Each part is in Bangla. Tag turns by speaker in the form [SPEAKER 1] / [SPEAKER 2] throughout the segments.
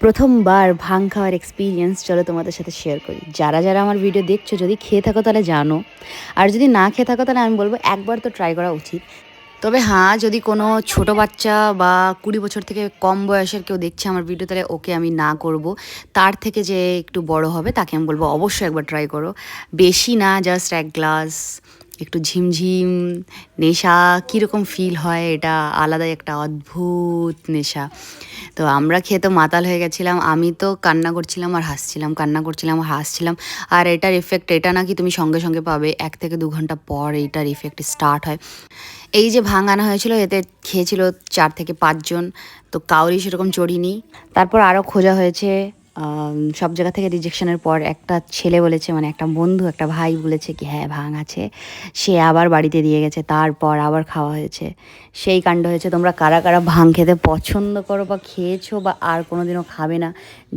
[SPEAKER 1] প্রথমবার ভাং খাওয়ার এক্সপিরিয়েন্স চলো তোমাদের সাথে শেয়ার করি। যারা যারা আমার ভিডিও দেখছো যদি খেয়ে থাকো তাহলে জানো, আর যদি না খেয়ে থাকো তাহলে আমি বলবো একবার তো ট্রাই করা উচিত। তবে হ্যাঁ, যদি কোনো ছোট বাচ্চা বা 20 বছর থেকে কম বয়সের কেউ দেখছে আমার ভিডিও, তাহলে ওকে আমি না করব। তার থেকে যে একটু বড় হবে তাকে আমি বলবো অবশ্যই একবার ট্রাই করো। বেশি না, জাস্ট এক গ্লাস, একটু ঝিমঝিম নেশা, কীরকম ফিল হয়, এটা আলাদাই একটা অদ্ভুত নেশা। তো আমরা খেয়ে তো মাতাল হয়ে গেছিলাম। আমি তো কান্না করছিলাম আর হাসছিলাম, কান্না করছিলাম আর হাসছিলাম। আর এটার ইফেক্ট এটা নাকি তুমি সঙ্গে সঙ্গে পাবে, 1 থেকে 2 ঘন্টা পর এইটার ইফেক্ট স্টার্ট হয়। এই যে ভাং আনা হয়েছিল এতে খেয়েছিল 4 থেকে 5 জন, তো কাউরই সেরকম চড়িনি। তারপর আরও খোঁজা হয়েছে, সব জায়গা থেকে রিজেকশনের পর একটা ছেলে বলেছে, মানে একটা বন্ধু, একটা ভাই বলেছে কি হ্যাঁ ভাং আছে, সে আবার বাড়িতে দিয়ে গেছে, তারপর আবার খাওয়া হয়েছে। সেই কাণ্ড হয়েছে। তোমরা কারা কারা ভাং খেতে পছন্দ করো বা খেয়েছো বা আর কোনো দিনও খাবে না,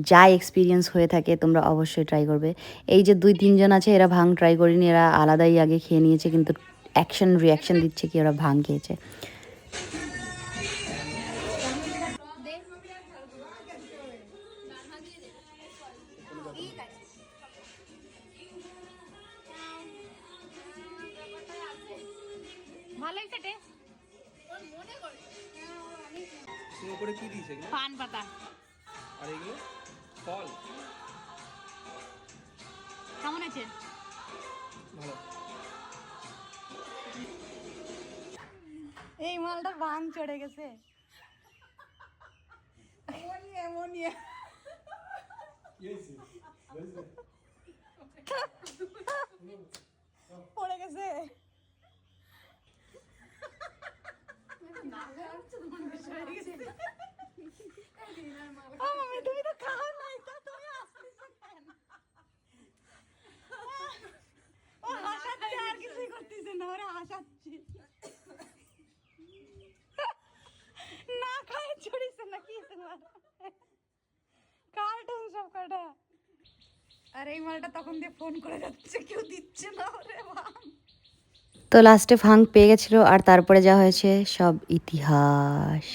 [SPEAKER 1] যা এক্সপিরিয়েন্স হয়ে থাকে তোমরা অবশ্যই ট্রাই করবে। এই যে 2-3 জন আছে এরা ভাং ট্রাই করেনি, এরা আলাদাই আগে খেয়ে নিয়েছে, কিন্তু রিয়াকশন দিচ্ছে কি ওরা ভাং খেয়েছে।
[SPEAKER 2] উপরে কি দিয়েছে এগুলো?
[SPEAKER 3] পান পাতা।
[SPEAKER 2] আর এগুলো ফল
[SPEAKER 3] কেমন আছে?
[SPEAKER 2] ভালো।
[SPEAKER 3] এই মালটা ভাঙ চড়ে গেছে। পড়ে গেছে। তুমি তো খাও নাই, তুমি আসতেছো কেন? ও হাসাচ্ছে, আর কিছুই করতেছে না, ওরা হাসাচ্ছে। না খায় ছড়িছে নাকি তোমার কার্টুন সব কটা। আর এই মালটা তখন দিয়ে ফোন করে যাচ্ছে, কেউ দিচ্ছে না। ওরে বাবা,
[SPEAKER 1] তো লাস্টে ভাং পেয়ে গেছিলো, আর তারপরে যা হয়েছে সব ইতিহাস।